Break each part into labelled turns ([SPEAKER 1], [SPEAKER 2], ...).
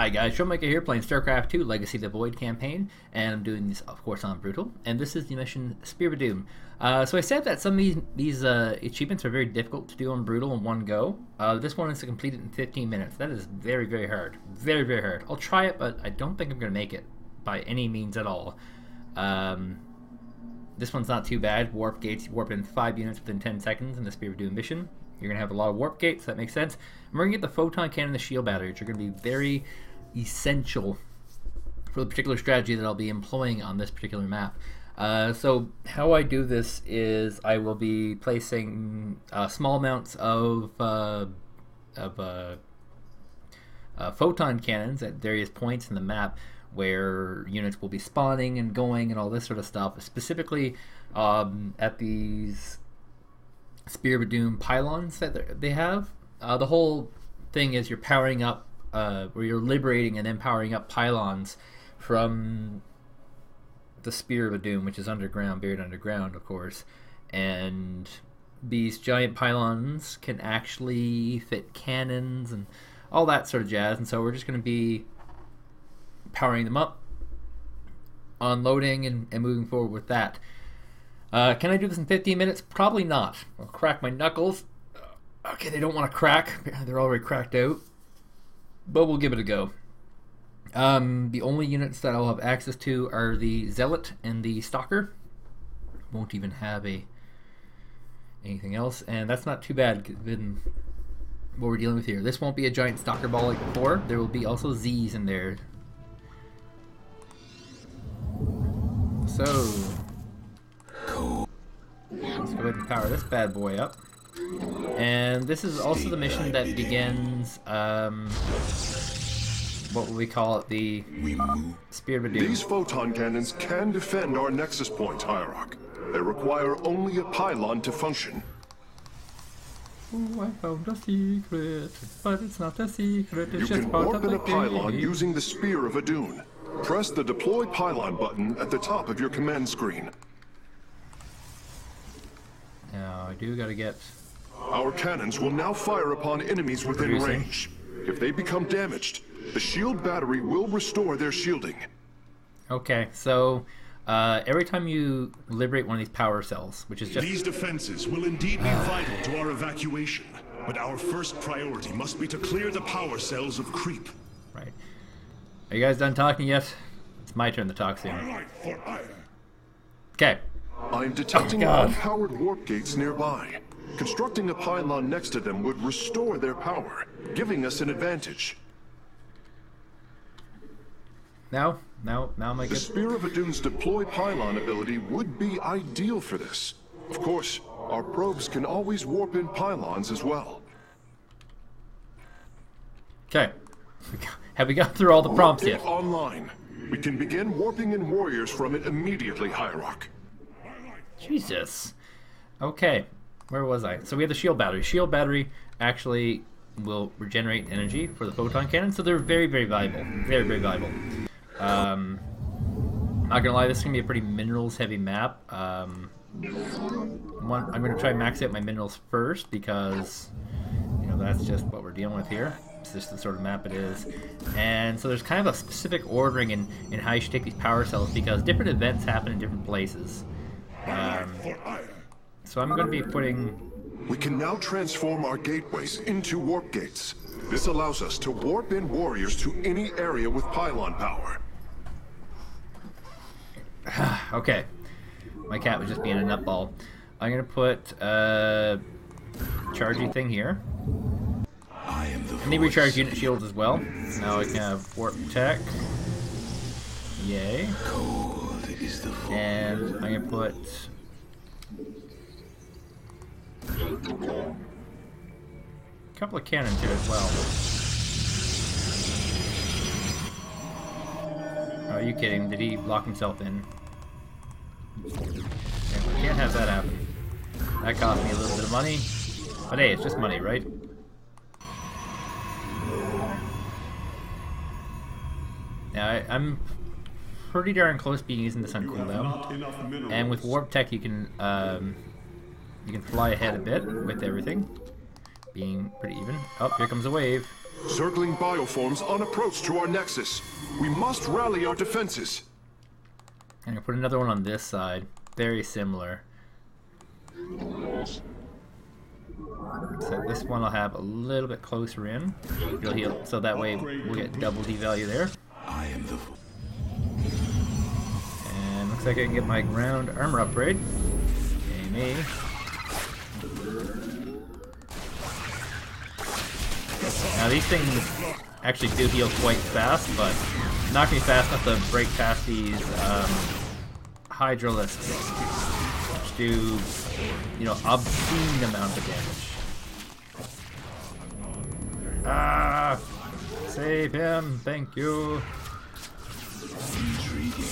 [SPEAKER 1] Hi guys, Showmaker here playing StarCraft 2 Legacy of the Void campaign, and I'm doing this of course on Brutal, and this is the mission Spear of Adun. So I said that some of these achievements are very difficult to do on Brutal in one go. This one is to complete it in 15 minutes. That is very, very hard. Very, very hard. I'll try it, but I don't think I'm going to make it by any means at all. This one's not too bad. Warp gates, you warp in 5 units within 10 seconds in the Spear of Adun mission. You're going to have a lot of warp gates, that makes sense. And we're going to get the photon cannon and the shield battery, which are going to be very essential for the particular strategy that I'll be employing on this particular map. So how I do this is I will be placing small amounts of photon cannons at various points in the map where units will be spawning and going and all this sort of stuff, specifically at these Spear of Adun pylons that they have. The whole thing is you're powering up, where you're liberating and then powering up pylons from the Spear of Adun, which is underground, buried underground, of course. And these giant pylons can actually fit cannons and all that sort of jazz. And so we're just going to be powering them up, unloading, and moving forward with that. Can I do this in 15 minutes? Probably not. I'll crack my knuckles. Okay, they don't want to crack. They're already cracked out. But we'll give it a go. The only units that I'll have access to are the Zealot and the Stalker. Won't even have anything else. And that's not too bad given what we're dealing with here. This won't be a giant Stalker ball like before. There will be also Z's in there. So let's go ahead and power this bad boy up. And this is also the mission that begins, what will we call it, the Spear of Adun.
[SPEAKER 2] These photon cannons can defend our nexus point, Hierarch. They require only a pylon to function.
[SPEAKER 1] Oh, I found a secret, but it's not a secret, it's
[SPEAKER 2] You
[SPEAKER 1] just
[SPEAKER 2] can
[SPEAKER 1] part
[SPEAKER 2] warp
[SPEAKER 1] of
[SPEAKER 2] in
[SPEAKER 1] the
[SPEAKER 2] a pylon
[SPEAKER 1] game.
[SPEAKER 2] using the Spear of Adun. Press the Deploy Pylon button at the top of your command screen.
[SPEAKER 1] Now, I do gotta get...
[SPEAKER 2] Our cannons will now fire upon enemies within range. If they become damaged, the shield battery will restore their shielding.
[SPEAKER 1] Okay, so every time you liberate one of these power cells, which is just...
[SPEAKER 3] These defenses will indeed be vital to our evacuation, but our first priority must be to clear the power cells of creep.
[SPEAKER 1] Right. Are you guys done talking yet? It's my turn to talk soon. Okay.
[SPEAKER 2] I'm detecting
[SPEAKER 1] God.
[SPEAKER 2] unpowered warp gates nearby. Constructing a pylon next to them would restore their power, giving us an advantage.
[SPEAKER 1] Now am I
[SPEAKER 2] The
[SPEAKER 1] good?
[SPEAKER 2] Spear of Adun's deploy pylon ability would be ideal for this. Of course, our probes can always warp in pylons as well.
[SPEAKER 1] Okay. Have we got through all the prompts
[SPEAKER 2] Warp
[SPEAKER 1] yet?
[SPEAKER 2] gate online. We can begin warping in warriors from it immediately, Hierarch.
[SPEAKER 1] Jesus. Okay. Where was I? So we have the shield battery. Shield battery actually will regenerate energy for the photon cannon, so they're very, very valuable. Very, very valuable. Not gonna lie, this is gonna be a pretty minerals heavy map. I'm gonna try and max out my minerals first because, you know, that's just what we're dealing with here. It's just the sort of map it is. And so there's kind of a specific ordering in how you should take these power cells because different events happen in different places. So I'm going to be putting...
[SPEAKER 2] We can now transform our gateways into warp gates. This allows us to warp in warriors to any area with pylon power.
[SPEAKER 1] Okay. My cat was just being a nutball. I'm going to put a charging thing here. I need recharge unit shields as well. Now I can have warp tech. Yay. And I'm going to put... a couple of cannons here as well. Oh, are you kidding? Did he lock himself in? Yeah, we can't have that happen. That cost me a little bit of money. But hey, it's just money, right? Now, I'm pretty darn close to being using this on cooldown. And with warp tech, you can fly ahead a bit with everything being pretty even. Oh, here comes a wave.
[SPEAKER 2] Circling bioforms on approach to our nexus. We must rally our defenses.
[SPEAKER 1] I'm gonna put another one on this side. Very similar. So this one I'll have a little bit closer in. It'll heal, so that way we'll get double D value there.
[SPEAKER 4] I am the...
[SPEAKER 1] And looks like I can get my ground armor upgrade. Okay, me. Now these things actually do heal quite fast, but not gonna be fast enough to break past these hydralisks, which do, you know, obscene amount of damage. Ah! Save him, thank you.
[SPEAKER 4] Intriguing.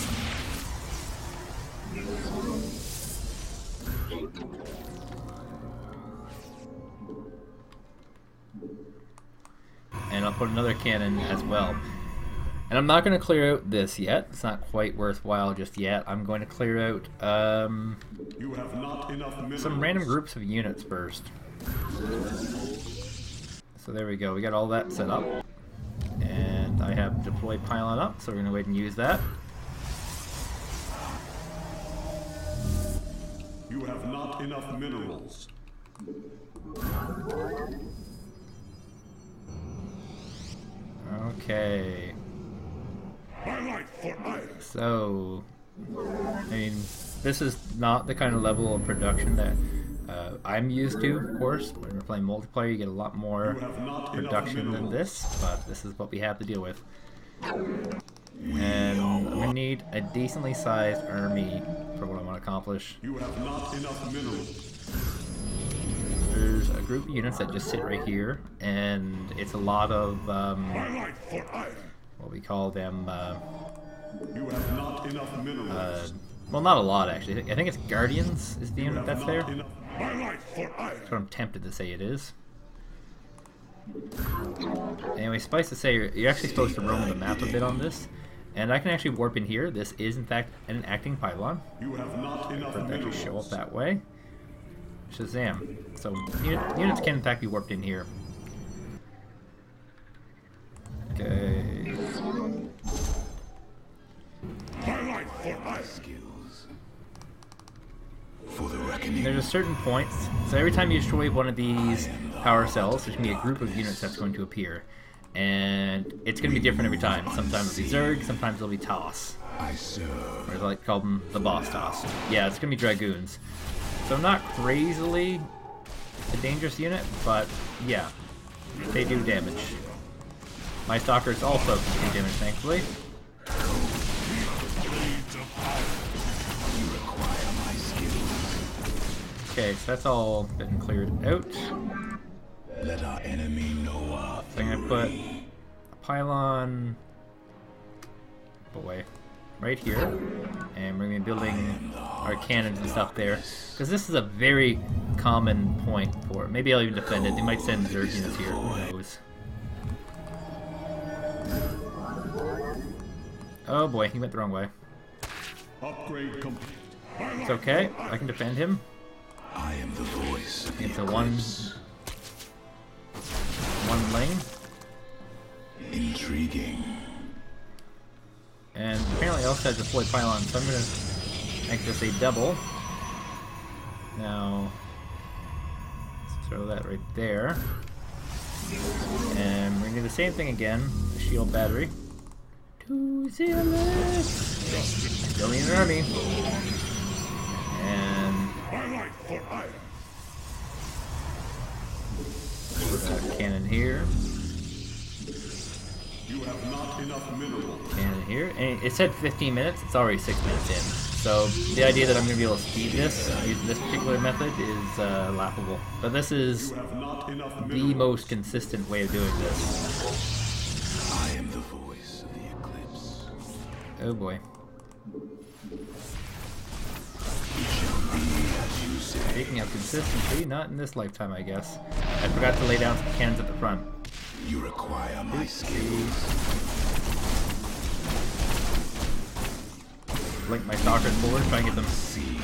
[SPEAKER 1] And I'll put another cannon as well. And I'm not going to clear out this yet. It's not quite worthwhile just yet. I'm going to clear out
[SPEAKER 3] You have not enough
[SPEAKER 1] some random groups of units first. So there we go. We got all that set up. And I have deploy pylon up, so we're going to go ahead and use that.
[SPEAKER 3] You have not enough minerals.
[SPEAKER 1] Okay. So, I mean, this is not the kind of level of production that I'm used to, of course. When we're playing multiplayer, you get a lot more production than this, but this is what we have to deal with. And I'm going to need a decently sized army for what I want to accomplish.
[SPEAKER 3] You have not enough minerals.
[SPEAKER 1] There's a group of units that just sit right here, and it's a lot of, what we call them,
[SPEAKER 3] You have not enough minerals.
[SPEAKER 1] well, not a lot actually. I think it's Guardians is the unit that's there. That's what I'm tempted to say it is. Anyway, suffice to say, you're actually supposed to roam the map a bit on this. And I can actually warp in here. This is in fact an acting pylon.
[SPEAKER 3] You have not enough
[SPEAKER 1] For it to actually show
[SPEAKER 3] minerals.
[SPEAKER 1] up that way. Shazam. So units can in fact be warped in here. Okay.
[SPEAKER 4] Skills. For the reckoning.
[SPEAKER 1] There's a certain point, so every time you destroy one of these power cells, there's going to be a group of units that's going to appear. And it's going to be different every time. Sometimes it'll be Zerg, sometimes it'll be Toss.
[SPEAKER 4] I serve.
[SPEAKER 1] Or I like to call them the boss Toss. Yeah, it's going to be Dragoons. So not crazily a dangerous unit, but yeah, they do damage. My Stalkers also can do damage, thankfully.
[SPEAKER 4] You require my skills.
[SPEAKER 1] Okay, so that's all been cleared out.
[SPEAKER 4] Let our enemy know our
[SPEAKER 1] So I'm gonna put a pylon away right here, and we're gonna be building our cannons and stuff there, because this is a very common point for it. Maybe I'll even defend it. They might send Zerg units here. Who knows? Oh boy, he went the wrong way.
[SPEAKER 3] Upgrade complete.
[SPEAKER 1] It's okay. I can defend him.
[SPEAKER 4] I am the voice of the
[SPEAKER 1] It's a
[SPEAKER 4] eclipse.
[SPEAKER 1] one lane.
[SPEAKER 4] Intriguing.
[SPEAKER 1] And apparently I also have deployed pylon, so I'm going to make this a double. Now, let's throw that right there. And we're going to do the same thing again. Shield battery. To zealous! Still need an army. And put a cannon here.
[SPEAKER 3] You have not enough minerals.
[SPEAKER 1] Cannon here. And it said 15 minutes. It's already 6 minutes in. So the idea that I'm going to be able to speed this using this particular method is laughable. But this is
[SPEAKER 3] You have not enough
[SPEAKER 1] the
[SPEAKER 3] minerals.
[SPEAKER 1] most consistent way of doing this.
[SPEAKER 4] I am the voice of the eclipse.
[SPEAKER 1] Oh boy.
[SPEAKER 4] It shall be as you say.
[SPEAKER 1] Speaking of consistency, not in this lifetime, I guess. I forgot to lay down some cannons at the front.
[SPEAKER 4] You require my skills.
[SPEAKER 1] Link my stalkers forward, try and get them
[SPEAKER 4] See.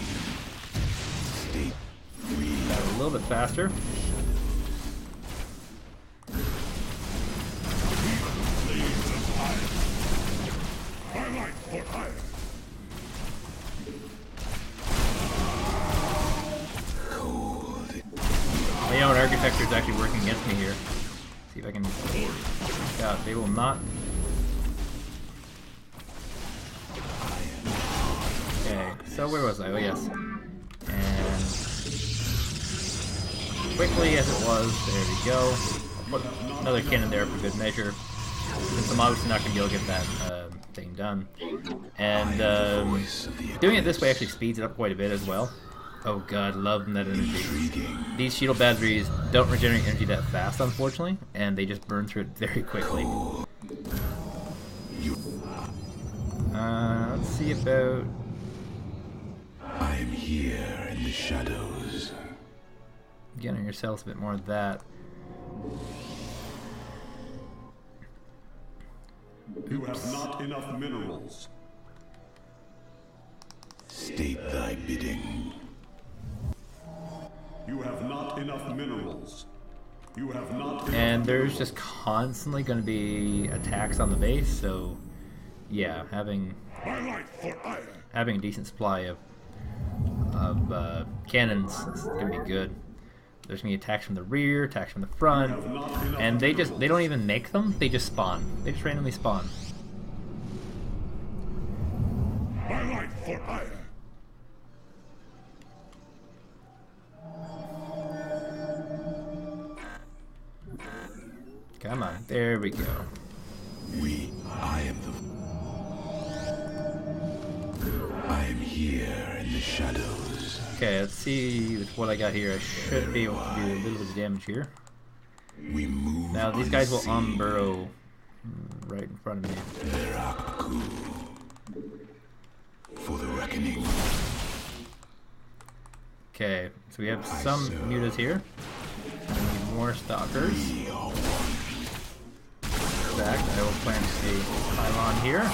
[SPEAKER 4] State.
[SPEAKER 1] a little bit faster. They will not. Okay, so where was I? Oh yes. And quickly as it was, there we go. I'll put another cannon there for good measure, since I'm obviously not going to be able to get that thing done. And doing it this way actually speeds it up quite a bit as well. Oh god, love that energy. These shield batteries don't regenerate energy that fast, unfortunately, and they just burn through it very quickly. Let's see about...
[SPEAKER 4] I am here in the shadows.
[SPEAKER 1] Getting yourselves a bit more of that.
[SPEAKER 3] You have not enough minerals.
[SPEAKER 4] State thy bidding.
[SPEAKER 3] You have not enough minerals. You have not.
[SPEAKER 1] And there's just constantly going to be attacks on the base, so yeah, having a decent supply of cannons is going to be good. There's going to be attacks from the rear, attacks from the front, and they don't even make them, they just spawn. They just randomly spawn.
[SPEAKER 3] My life for ire.
[SPEAKER 1] Come on, there we go.
[SPEAKER 4] I am here in the shadows.
[SPEAKER 1] Okay, let's see with what I got here. I should be able to do a little bit of damage here.
[SPEAKER 4] We move.
[SPEAKER 1] Now these guys will burrow right in front of me.
[SPEAKER 4] Veraku. For the reckoning.
[SPEAKER 1] Okay, so we have some mutas here. We need more stalkers. In fact, I will plant a pylon here.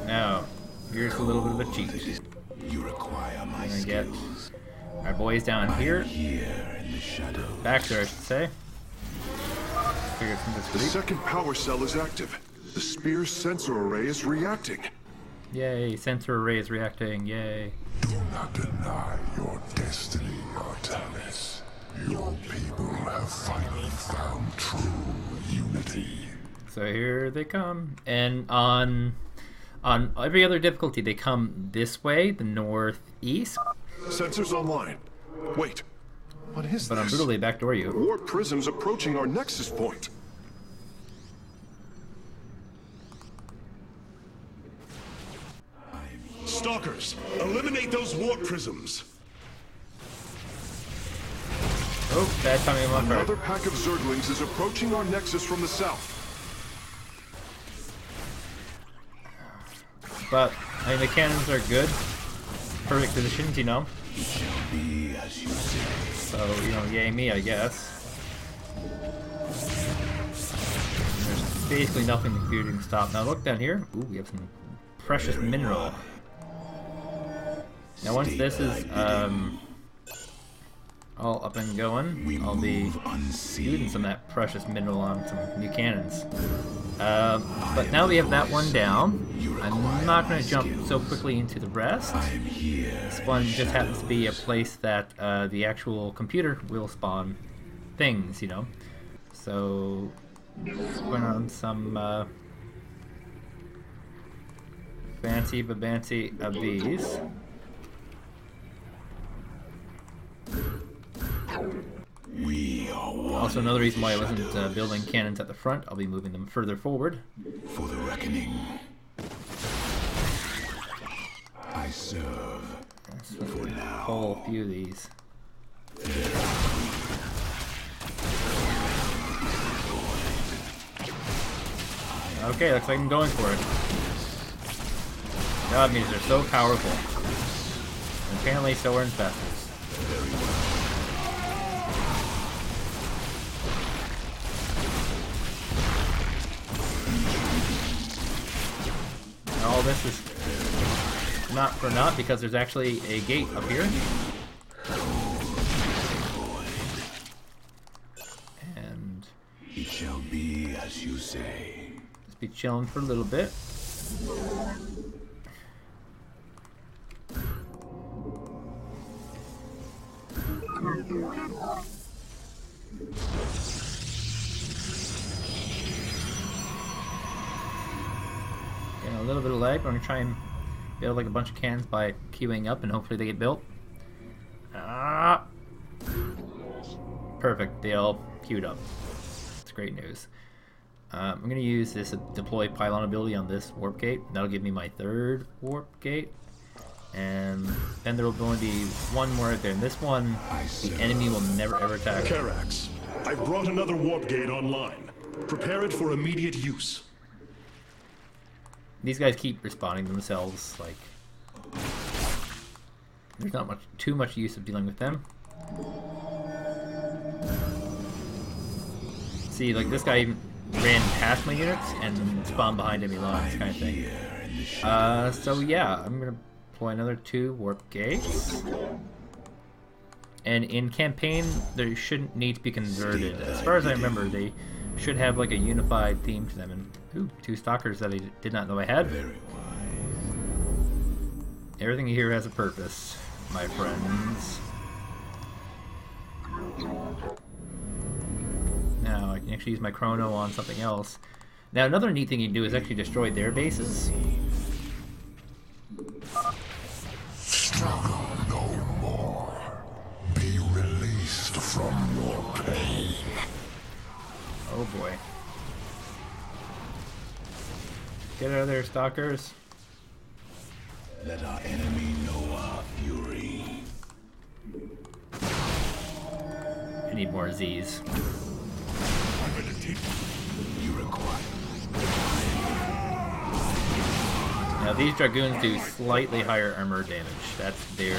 [SPEAKER 1] Now, here's a little bit of a cheat.
[SPEAKER 4] You require my
[SPEAKER 1] We're gonna get
[SPEAKER 4] skills.
[SPEAKER 1] our boys down here.
[SPEAKER 4] Here in the shadows.
[SPEAKER 1] Back there, I should say. Figure some of
[SPEAKER 2] The
[SPEAKER 1] this
[SPEAKER 2] second power cell is active. The Spear's sensor array is reacting.
[SPEAKER 1] Yay, sensor array is reacting, yay.
[SPEAKER 5] Do not deny your destiny, Artanis. Your people have finally found true unity.
[SPEAKER 1] So here they come. And on every other difficulty, they come this way, the northeast.
[SPEAKER 2] Sensors online. Wait, what is
[SPEAKER 1] But I'm
[SPEAKER 2] this?
[SPEAKER 1] brutally backdoor you.
[SPEAKER 2] Warp prisms approaching our nexus point.
[SPEAKER 3] Stalkers, eliminate those warp prisms.
[SPEAKER 1] Oh, bad timing on my
[SPEAKER 2] Another
[SPEAKER 1] part.
[SPEAKER 2] pack of Zerglings is approaching our nexus from the south.
[SPEAKER 1] But, I mean, the cannons are good. Perfect positions, you know.
[SPEAKER 4] It shall be as you say.
[SPEAKER 1] So, you know, yay me, I guess. There's basically nothing the computer can stop. Now look down here. Ooh, we have some precious mineral. Now once this is all up and going, I'll be using some of that precious mineral on some new cannons. But now we have that one down. I'm not going to jump so quickly into the rest. This one just happens to be a place that the actual computer will spawn things, you know. So, going on some fancy babancy of these. Also, another reason why I wasn't building cannons at the front, I'll be moving them further forward.
[SPEAKER 4] For the reckoning. I serve. For now.
[SPEAKER 1] Pull a few of these. Okay, looks like I'm going for it. God, meters are so powerful. And apparently so are infestors. And all this is not for naught because there's actually a gate up here. And
[SPEAKER 4] It shall be as you say.
[SPEAKER 1] be chilling for a little bit. Getting a little bit of lag, but I'm gonna try and build like a bunch of cannons by queuing up, and hopefully they get built. Ah! Perfect, they all queued up. It's great news. I'm going to use this deploy pylon ability on this warp gate. That'll give me my 3rd warp gate. And then there will only be one more out there. And this one, the enemy will never ever attack.
[SPEAKER 3] Karax, I've brought another warp gate online. Prepare it for immediate use.
[SPEAKER 1] These guys keep respawning themselves. Like, there's not too much use of dealing with them. See, like this guy even ran past my units and spawned behind enemy lines, kind of thing. So yeah, I'm gonna deploy another 2 warp gates. And in campaign, they shouldn't need to be converted. As far as I remember, they should have like a unified theme to them. And ooh, 2 stalkers that I did not know I had. Everything here has a purpose, my friends. Now I can actually use my chrono on something else. Now another neat thing you can do is actually destroy their bases.
[SPEAKER 5] Struggle no more. Be released from your pain.
[SPEAKER 1] Oh boy. Get out of there, stalkers.
[SPEAKER 4] Let our enemy know our fury.
[SPEAKER 1] I need more Z's.
[SPEAKER 4] You require.
[SPEAKER 1] Now these dragoons do slightly higher armor damage. That's their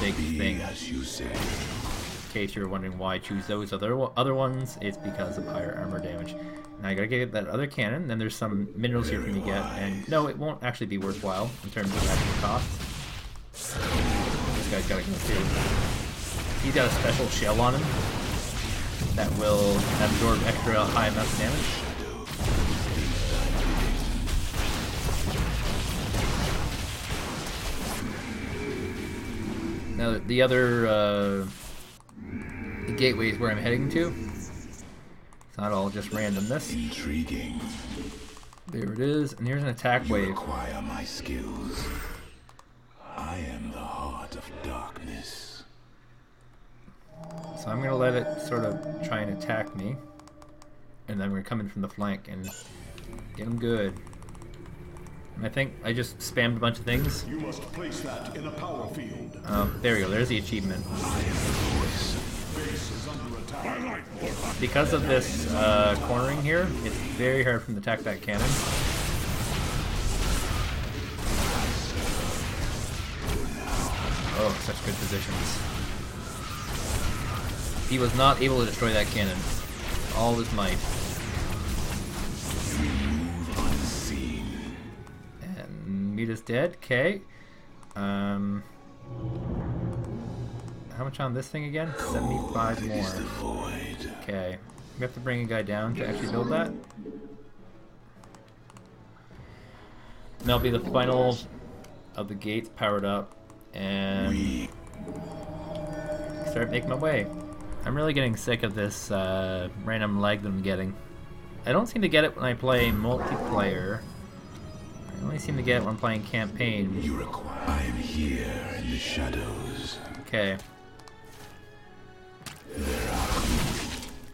[SPEAKER 1] big thing.
[SPEAKER 4] As you say.
[SPEAKER 1] In case you're wondering why I choose those other ones, it's because of higher armor damage. Now I gotta get that other cannon, then there's some minerals here for me to get, and no, it won't actually be worthwhile in terms of actual cost. This guy's gotta go too. He's got a special shell on him that will absorb extra high amounts of damage. Now the other gateway is where I'm heading to. It's not all just randomness.
[SPEAKER 4] Intriguing.
[SPEAKER 1] There it is, and here's an attack
[SPEAKER 4] You
[SPEAKER 1] wave.
[SPEAKER 4] require my skills. I am the heart of darkness.
[SPEAKER 1] So I'm gonna let it sort of try and attack me, and then I'm gonna come in from the flank and get him good. And I think I just spammed a bunch of things.
[SPEAKER 3] You must place that in a power field.
[SPEAKER 1] There we go. There's the achievement.
[SPEAKER 3] Base is under attack.
[SPEAKER 1] Because of this cornering here, it's very hard for him to attack that cannon. Oh, such good positions. He was not able to destroy that cannon. All his might. And Mita's dead. Okay. How much on this thing again? 75 more. Okay. We have to bring a guy down to actually build that. And that'll be the final of the gates powered up. And start making my way. I'm really getting sick of this random lag that I'm getting. I don't seem to get it when I play multiplayer. I only seem to get it when I'm playing campaign.
[SPEAKER 4] You require. I am here in the shadows.
[SPEAKER 1] Okay.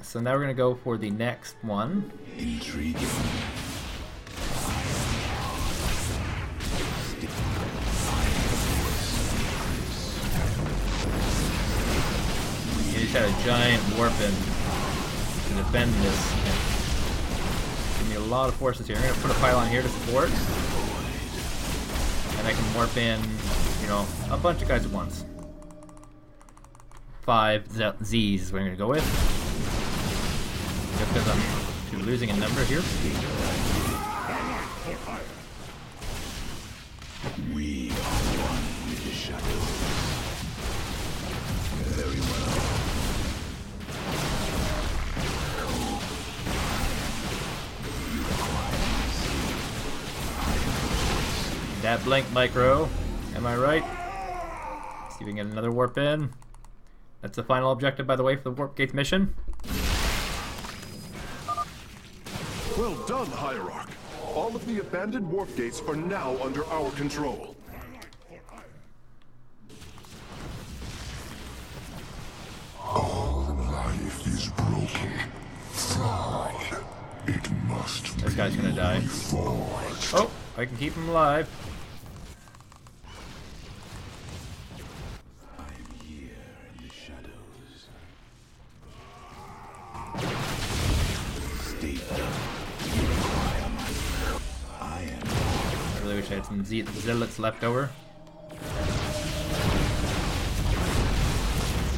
[SPEAKER 1] So now we're gonna go for the next one.
[SPEAKER 4] Intriguing.
[SPEAKER 1] You just had a giant warpin to defend this. Give me a lot of forces here. I'm gonna put a pylon here to support. And I can warp in, you know, a bunch of guys at once. 5 Z's is what I'm gonna go with. Just because I'm losing a number here.
[SPEAKER 4] We are one with the shadows. Very well. You require
[SPEAKER 1] that blink micro. Am I right? See if we can get another warp in. That's the final objective, by the way, for the Warp Gates mission.
[SPEAKER 2] Well done, Hierarch. All of the abandoned warp gates are now under our control.
[SPEAKER 5] All life is broken, flawed. It must
[SPEAKER 1] This guy's gonna die.
[SPEAKER 5] forged.
[SPEAKER 1] Oh, I can keep him alive.
[SPEAKER 4] I'm here in the shadows. Stay I am
[SPEAKER 1] I really wish I had some zealots left over.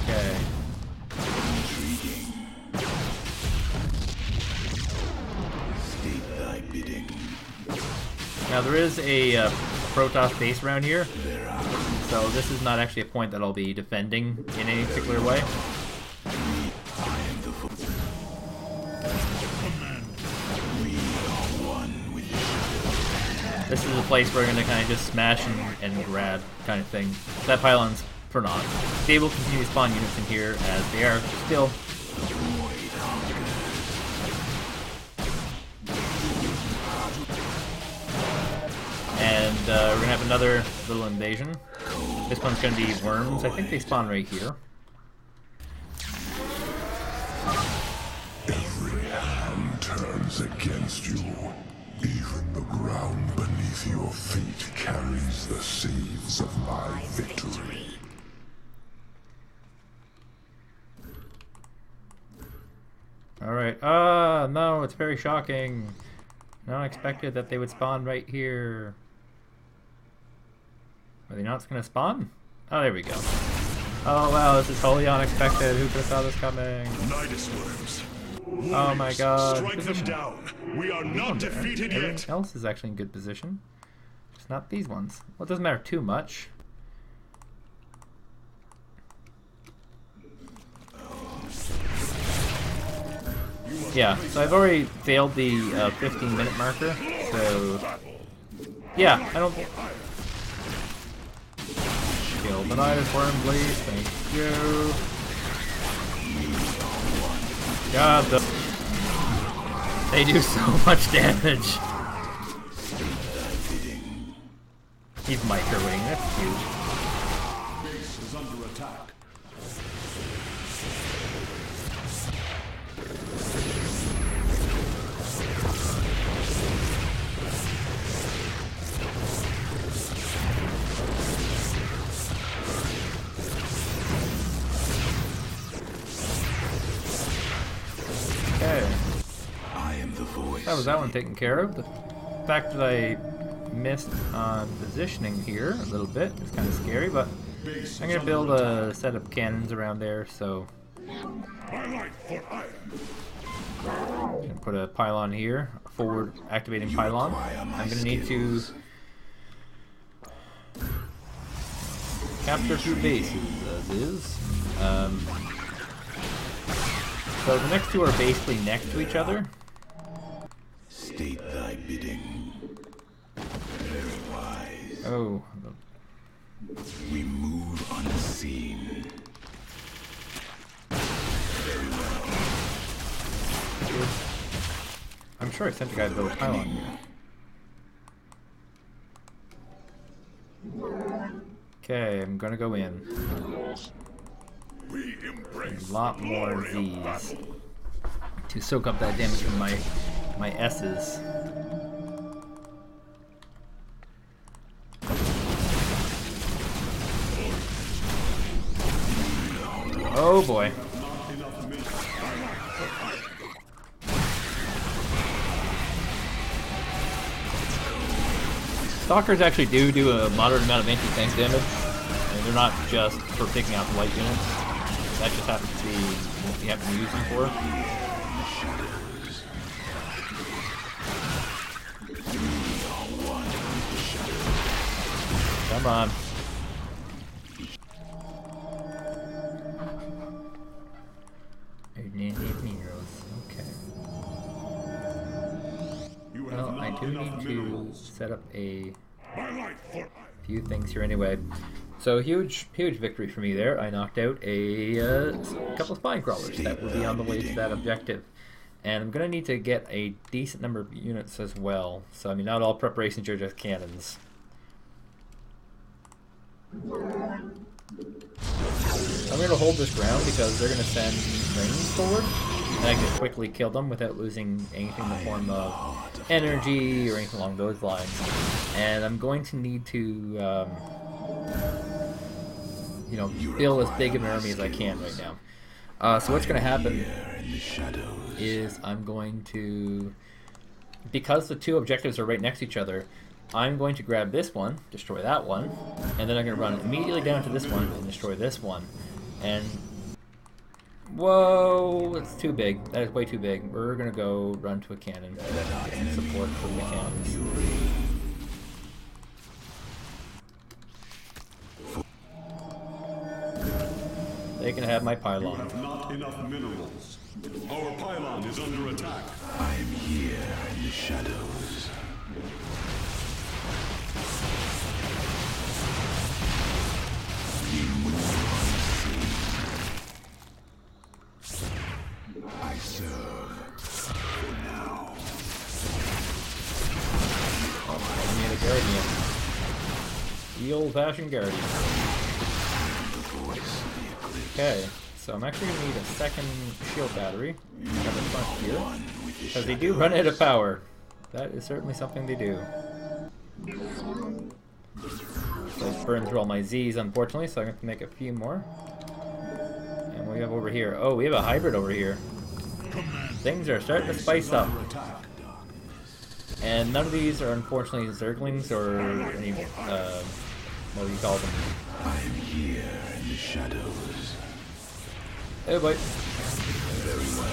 [SPEAKER 1] Okay.
[SPEAKER 4] intriguing. State thy bidding.
[SPEAKER 1] Now there is a protoss base around here, so this is not actually a point that I'll be defending in any particular way.
[SPEAKER 4] I am the we are one with the
[SPEAKER 1] This is a place where we're going to kind of just smash and grab kind of thing. That pylon's for naught. They will continue to spawn units in here as they are still. And we're going to have another little invasion. This one's going to be worms. I think they spawn right here.
[SPEAKER 5] Every hand turns against you. Even the ground beneath your feet carries the seeds of my victory.
[SPEAKER 1] Alright. Ah, no, it's very shocking. Not expected that they would spawn right here. Are they not going to spawn? Oh, there we go. Oh, wow, this is totally unexpected. Who could have saw this coming?
[SPEAKER 3] Nidus worms.
[SPEAKER 1] Oh my god.
[SPEAKER 3] Strike them
[SPEAKER 1] Position.
[SPEAKER 3] down. We are not defeated
[SPEAKER 1] Everything
[SPEAKER 3] yet.
[SPEAKER 1] else is actually in good position. Just not these ones. Well, it doesn't matter too much. Yeah, so I've already failed the 15-minute marker, so yeah, I don't kill the Nidus worm, please. Thank you. God, they do so much damage. He's microwaving. That's cute.
[SPEAKER 3] Base is under attack.
[SPEAKER 1] Okay.
[SPEAKER 4] I am the voice.
[SPEAKER 1] That was that one taken care of. The fact that I missed on positioning here a little bit is kind of scary, but I'm going to build a set of cannons around there, so
[SPEAKER 3] My life for iron.
[SPEAKER 1] I'm going to put a pylon here, a forward activating pylon. I'm going to need to capture 2 bases, as is. So the next 2 are basically next to each other.
[SPEAKER 4] State thy bidding. Very wise.
[SPEAKER 1] Oh,
[SPEAKER 4] We move unseen. Very well.
[SPEAKER 1] I'm sure I sent you guys a little pylon here. Okay, I'm gonna go in.
[SPEAKER 3] We embrace
[SPEAKER 1] A lot
[SPEAKER 3] the
[SPEAKER 1] more
[SPEAKER 3] glory of
[SPEAKER 1] Z's
[SPEAKER 3] battle.
[SPEAKER 1] to soak up that damage from my S's. Oh boy. Stalkers actually do a moderate amount of anti-tank damage, and they're not just for picking out the light units. That just happens to be what you happen to use them for. Come on. Okay.
[SPEAKER 3] You have
[SPEAKER 1] Well, I
[SPEAKER 3] not
[SPEAKER 1] do
[SPEAKER 3] enough
[SPEAKER 1] need to
[SPEAKER 3] minerals.
[SPEAKER 1] set up a Few things here anyway. So huge victory for me there. I knocked out a couple of spine crawlers that will be on the way to that objective. And I'm going to need to get a decent number of units as well. So, I mean, not all preparations are just cannons. I'm going to hold this ground because they're going to send trains forward. And I can quickly kill them without losing anything in the form of energy or anything along those lines. And I'm going to need to, you know, build as big of an army as I can right now. So what's going to happen is I'm going to, because the two objectives are right next to each other, I'm going to grab this one, destroy that one, and then I'm going to run immediately down to this one and destroy this one. And, whoa, it's too big. That is way too big. We're going to go run to a cannon. Get some support from the cannons. They can have my pylon.
[SPEAKER 3] You have not enough minerals. Our pylon is under attack.
[SPEAKER 4] I am here in the shadows. We move on. I serve for now.
[SPEAKER 1] I need a guardian. The old-fashioned guardian. Okay, so I'm actually going to need a second shield battery at the front here, because they do run out of power. That is certainly something they do. So it's burned through all my Z's, unfortunately, so I'm going to have to make a few more. And what do we have over here? Oh, we have a hybrid over here. Things are starting to spice up. And none of these are unfortunately Zerglings or any, what do you call them?
[SPEAKER 4] I am here in the shadows.
[SPEAKER 1] Oh boy.
[SPEAKER 4] Very well.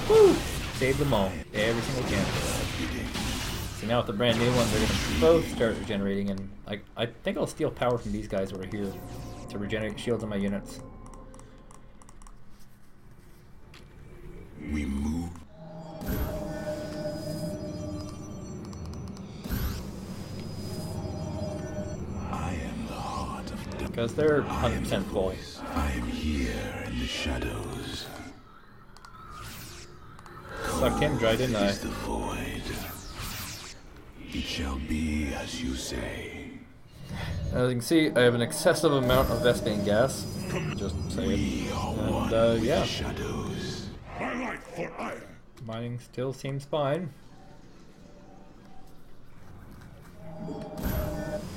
[SPEAKER 1] Woo! Save them all. Every single can. So now with the brand new one, they're going to both start regenerating, and I think I'll steal power from these guys over here to regenerate shields on my units.
[SPEAKER 4] We move. I am the heart of darkness.
[SPEAKER 1] Because they're 100% full.
[SPEAKER 4] I am here in the shadows.
[SPEAKER 1] Sucked him dry, didn't I?
[SPEAKER 4] Is the void. It shall be as you say.
[SPEAKER 1] As you can see, I have an excessive amount of Vespane gas. Just saying. And yeah.
[SPEAKER 4] Shadows.
[SPEAKER 1] Mining still seems fine.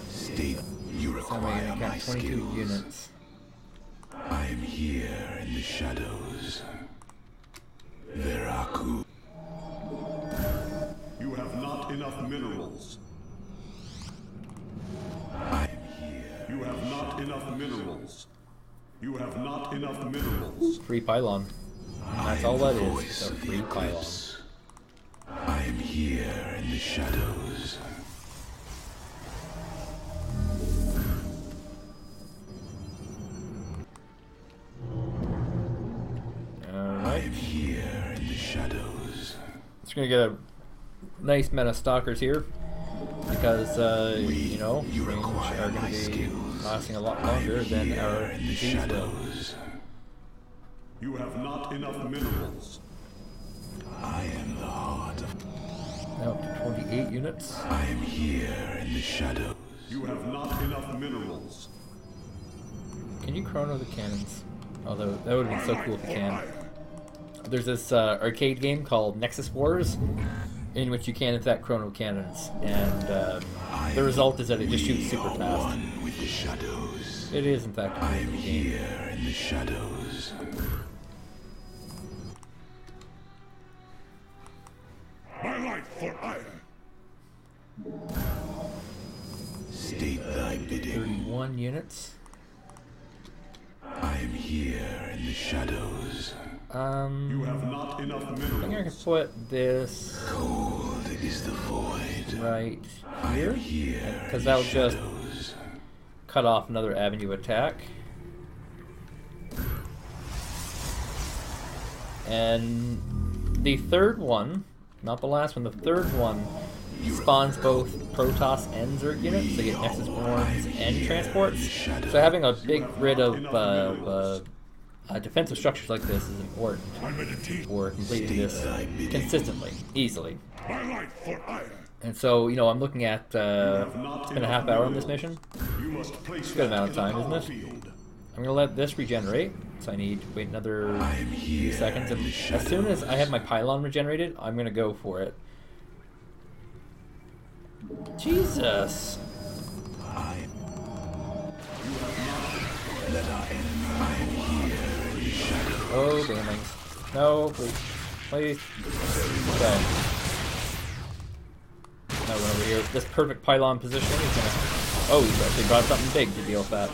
[SPEAKER 4] State you require
[SPEAKER 1] I
[SPEAKER 4] my
[SPEAKER 1] got 22
[SPEAKER 4] skills.
[SPEAKER 1] units.
[SPEAKER 4] I am here in the shadows. Veraku.
[SPEAKER 3] You have not enough minerals.
[SPEAKER 4] I am here.
[SPEAKER 3] You have not enough minerals. You have not enough minerals.
[SPEAKER 1] Free pylon. That's all that is. A free pylon.
[SPEAKER 4] I am here in the shadows. I
[SPEAKER 1] Alright.
[SPEAKER 4] am here in the shadows.
[SPEAKER 1] Just gonna get a nice amount of stalkers here. Because, you know, range are going to be lasting a lot longer than our Z's will.
[SPEAKER 3] You have not enough minerals.
[SPEAKER 4] I am the heart of.
[SPEAKER 1] Now up to 28 units.
[SPEAKER 4] I am here in the shadows.
[SPEAKER 3] You have not enough minerals.
[SPEAKER 1] Can you chrono the cannons? Although that would have been so cool if you can. There's this arcade game called Nexus Wars, in which you can in fact chrono cannons, and the result is that it just shoots super fast.
[SPEAKER 4] One with the shadows.
[SPEAKER 1] It is in fact a
[SPEAKER 4] I
[SPEAKER 1] pretty
[SPEAKER 4] am
[SPEAKER 1] good game.
[SPEAKER 4] here in the shadows.
[SPEAKER 3] My life for iron.
[SPEAKER 4] State thy bidding.
[SPEAKER 1] 31 units.
[SPEAKER 4] I am here in the shadows.
[SPEAKER 3] You have not enough
[SPEAKER 1] I think I can
[SPEAKER 3] minerals.
[SPEAKER 1] put this
[SPEAKER 4] Cold is the void.
[SPEAKER 1] right
[SPEAKER 4] I am
[SPEAKER 1] here,
[SPEAKER 4] here
[SPEAKER 1] because
[SPEAKER 4] in
[SPEAKER 1] that'll
[SPEAKER 4] the
[SPEAKER 1] just
[SPEAKER 4] shadows.
[SPEAKER 1] cut off another avenue of attack. And the third one, not the last one, the third one spawns both protoss and Zerg units, so you get Nexus Borns and transports. So having a big grid of defensive structures like this is important for completing this consistently, easily. And so, you know, I'm looking at it's been a half hour on this mission.
[SPEAKER 3] You must place
[SPEAKER 1] Good amount of
[SPEAKER 3] that
[SPEAKER 1] time,
[SPEAKER 3] in the
[SPEAKER 1] isn't it?
[SPEAKER 3] power field.
[SPEAKER 1] I'm gonna let this regenerate, so I need to wait another few seconds. And as soon as I have my pylon regenerated, I'm gonna go for it. Jesus! Oh, damnings. No, please. Please. Okay. Now run over here. This perfect pylon position is gonna... Oh, he's actually brought something big to deal with that.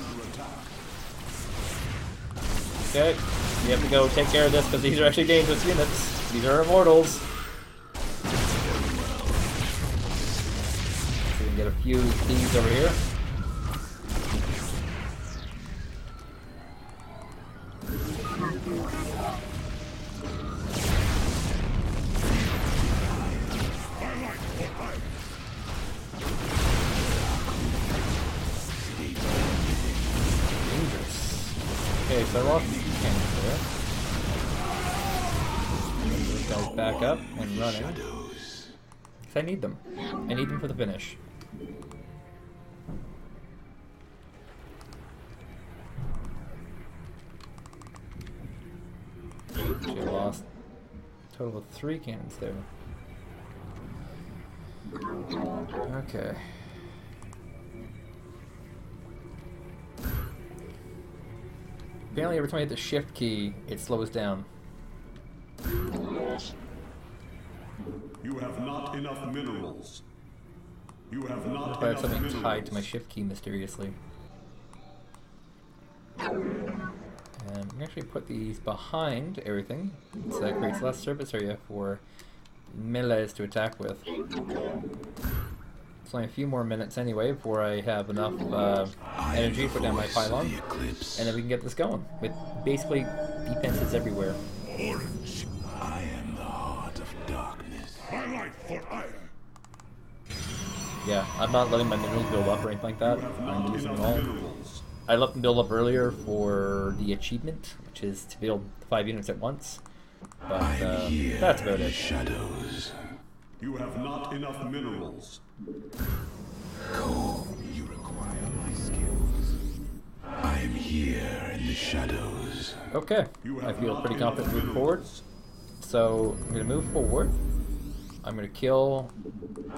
[SPEAKER 1] Okay. You have to go take care of this because these are actually dangerous units. These are immortals. So we can get a few thieves over here. Okay, so I lost these cannons there. Those guys back up and running. Because I need them. I need them for the finish. Actually, I lost a total of 3 cannons there. Okay. Apparently every time I hit the shift key, it slows down.
[SPEAKER 3] You have not enough minerals. You have not
[SPEAKER 1] I have
[SPEAKER 3] enough
[SPEAKER 1] something
[SPEAKER 3] minerals.
[SPEAKER 1] tied to my shift key mysteriously. And I'm gonna actually put these behind everything, so that creates less surface area for melees to attack with. It's only a few more minutes anyway before I have enough energy to put down my pylon, and then we can get this going with basically defenses everywhere.
[SPEAKER 3] Orange.
[SPEAKER 4] I am the heart of darkness.
[SPEAKER 3] My life for iron.
[SPEAKER 1] Yeah, I'm not letting my minerals build up or anything like that.
[SPEAKER 3] You have
[SPEAKER 1] I'm
[SPEAKER 3] not
[SPEAKER 1] using
[SPEAKER 3] enough
[SPEAKER 1] them all.
[SPEAKER 3] minerals.
[SPEAKER 1] I let them build up earlier for the achievement, which is to build 5 units at once. But that's about it.
[SPEAKER 4] Shadows.
[SPEAKER 3] You have not enough minerals.
[SPEAKER 4] Cole, you require my skills. I am here in the shadows.
[SPEAKER 1] Okay,
[SPEAKER 3] You
[SPEAKER 1] I
[SPEAKER 3] have
[SPEAKER 1] feel
[SPEAKER 3] not
[SPEAKER 1] pretty
[SPEAKER 3] enough
[SPEAKER 1] confident moving forward.
[SPEAKER 3] minerals.
[SPEAKER 1] So I'm gonna move forward. I'm gonna kill.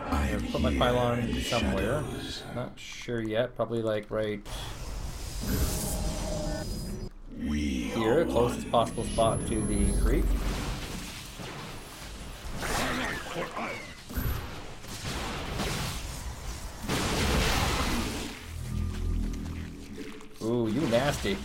[SPEAKER 1] I'm gonna put my pylon somewhere. Not sure yet. Probably like right here, closest possible spot to the creek. Ooh, you nasty.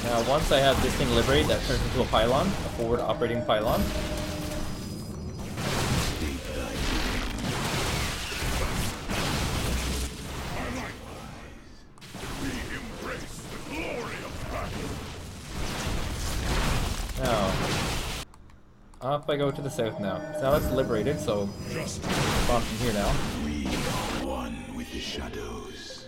[SPEAKER 1] Now, once I have this thing liberated, that turns into a pylon, a forward operating pylon. Now, off I go to the south now. So now it's liberated, so spawn from here now.
[SPEAKER 4] We are one with the shadows.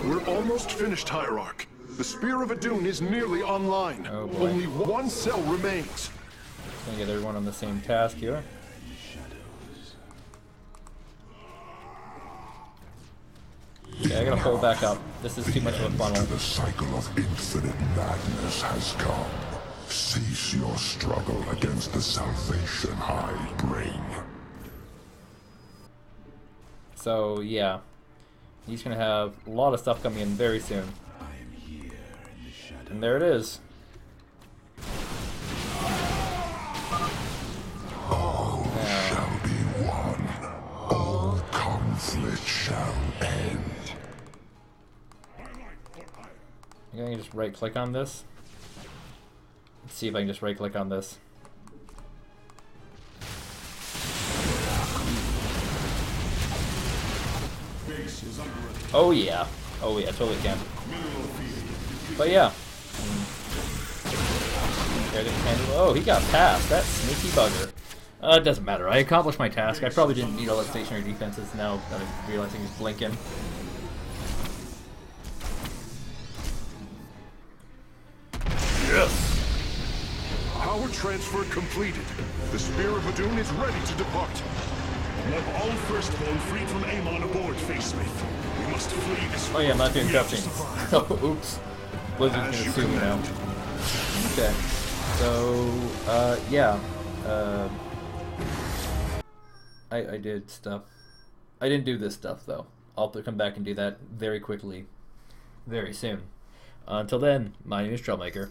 [SPEAKER 2] We're almost finished, Hierarch. The Spear of Adun is nearly online.
[SPEAKER 1] Oh, boy.
[SPEAKER 2] Only one cell remains.
[SPEAKER 1] Gonna get everyone on the same task here. Okay, I gotta pull back up. This is too much of a funnel.
[SPEAKER 5] The cycle of infinite madness has come. Cease your struggle against the salvation I bring.
[SPEAKER 1] So yeah, he's gonna have a lot of stuff coming in very soon.
[SPEAKER 4] I am here in the shadow.
[SPEAKER 1] And there it is.
[SPEAKER 5] Shall be one. All conflict shall end.
[SPEAKER 1] I'm gonna just right click on this. Let's see if I can just right click on this. Oh yeah. Oh yeah, totally can. But yeah. Oh, he got past. That sneaky bugger. It doesn't matter. I accomplished my task. I probably didn't need all the stationary defenses now that I'm realizing he's blinking.
[SPEAKER 2] Yes! Power transfer completed. The Spear of Adun is ready to depart.
[SPEAKER 3] Let all firstborn freed from Amon aboard, Facesmith. We must flee as
[SPEAKER 1] Oh yeah, I'm not doing
[SPEAKER 3] we have to
[SPEAKER 1] cutscenes.
[SPEAKER 3] survive.
[SPEAKER 1] Oh, oops. Blizzard's
[SPEAKER 3] As
[SPEAKER 1] gonna
[SPEAKER 3] you
[SPEAKER 1] sue me now.
[SPEAKER 3] command.
[SPEAKER 1] Okay. So, yeah. I did stuff. I didn't do this stuff, though. I'll have to come back and do that very quickly. Very soon. Until then, my name is Troublemaker.